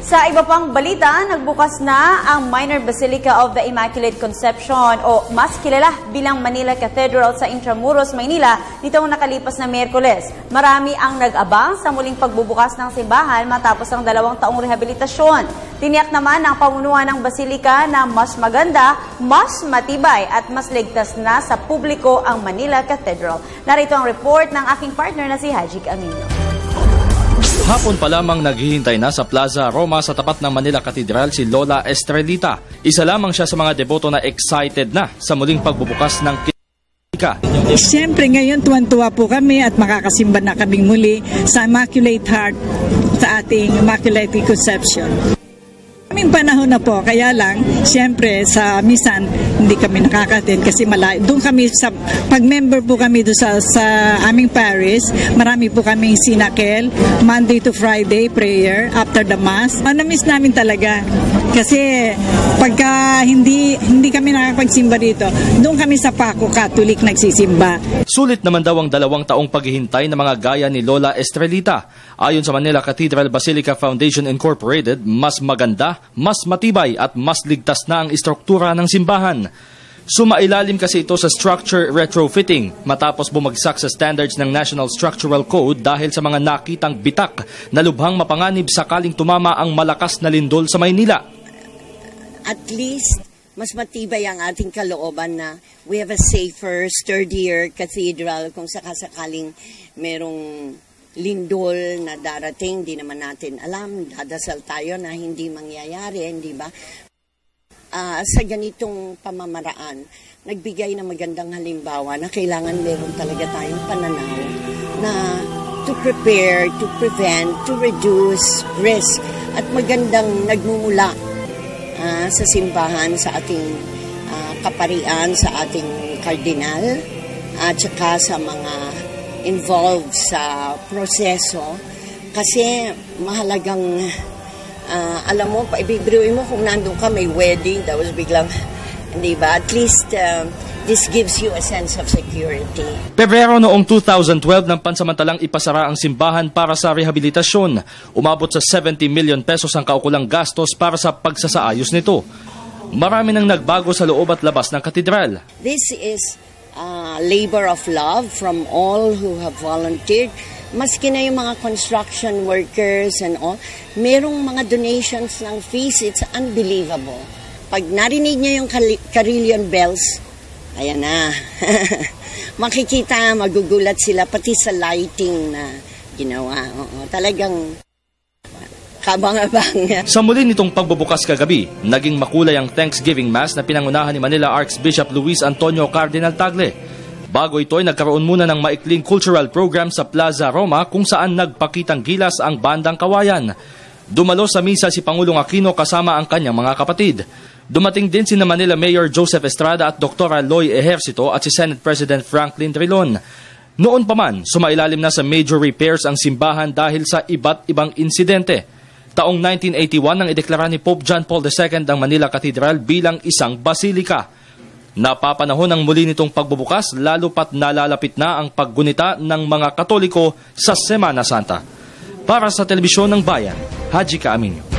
Sa iba pang balita, nagbukas na ang Minor Basilica of the Immaculate Conception o mas kilala bilang Manila Cathedral sa Intramuros, Maynila nitong nakalipas na Miyerkules. Marami ang nag-abang sa muling pagbubukas ng simbahan matapos ang 2 taong rehabilitasyon. Tiniyak naman ng pamunuan ng Basilica na mas maganda, mas matibay at mas ligtas na sa publiko ang Manila Cathedral. Narito ang report ng aking partner na si Haji Camino. Hapon pa lamang naghihintay na sa Plaza Roma sa tapat ng Manila Cathedral si Lola Estrelita. Isa lamang siya sa mga deboto na excited na sa muling pagbubukas ng Basilica. Siyempre ngayon tuwan-tuwa po kami at makakasimba na kaming muli sa Immaculate Heart sa ating Immaculate Conception. Kaming panahon na po, kaya lang, siyempre sa misan, hindi kami nakaka-attend kasi malayo. Doon kami, pag-member po kami doon sa aming parish, marami po kaming sinakel, Monday to Friday prayer after the Mass. Manamiss namin talaga kasi pagka hindi kami nakakapagsimba dito, doon kami sa Paco Catholic nagsisimba. Sulit naman daw ang 2 taong paghihintay ng mga gaya ni Lola Estrelita. Ayon sa Manila Cathedral Basilica Foundation Incorporated, mas maganda, mas matibay at mas ligtas na ang istruktura ng simbahan. Sumailalim kasi ito sa structure retrofitting matapos bumagsak sa standards ng National Structural Code dahil sa mga nakitang bitak na lubhang mapanganib sakaling tumama ang malakas na lindol sa Maynila. At least, mas matibay ang ating kalooban na we have a safer, sturdier cathedral kung sakasakaling merong lindol na darating, di naman natin alam, dadasal tayo na hindi mangyayari, hindi ba? Sa ganitong pamamaraan, nagbigay ng magandang halimbawa na kailangan meron talaga tayong pananaw na to prepare, to prevent, to reduce risk at magandang nagmumula sa simbahan, sa ating kaparian, sa ating kardinal at saka sa mga involved sa proseso kasi mahalagang alam mo, paibibriwin mo kung nandun ka may wedding tapos biglang hindi ba, at least this gives you a sense of security. Pebrero noong 2012 nang pansamantalang ipasara ang simbahan para sa rehabilitasyon. Umabot sa 70 million pesos ang kaukulang gastos para sa pagsasaayos nito. Marami nang nagbago sa loob at labas ng katedral. This is labor of love from all who have volunteered. Maski na yung mga construction workers and all, merong mga donations ng fees, it's unbelievable. Pag narinig niyo yung carillon bells, ayan na, makikita, magugulat sila, pati sa lighting na ginawa. Talagang kabang-abang. Sa muli nitong pagbubukas kagabi, naging makulay ang Thanksgiving Mass na pinangunahan ni Manila Archbishop Luis Antonio Cardinal Tagle. Bago ito ay nagkaroon muna ng maikling cultural program sa Plaza Roma kung saan nagpakitang gilas ang bandang Kawayan. Dumalo sa misa si Pangulong Aquino kasama ang kanyang mga kapatid. Dumating din si Manila Mayor Joseph Estrada at Dr. Aloy Ejercito at si Senate President Franklin Trilon. Noon pa man, sumailalim na sa major repairs ang simbahan dahil sa iba't ibang insidente. Taong 1981 nang ideklara ni Pope John Paul II ang Manila Cathedral bilang isang basilika. Napapanahon ang muli nitong pagbubukas lalo pat nalalapit na ang paggunita ng mga Katoliko sa Semana Santa. Para sa Telebisyon ng Bayan, Haji Camino.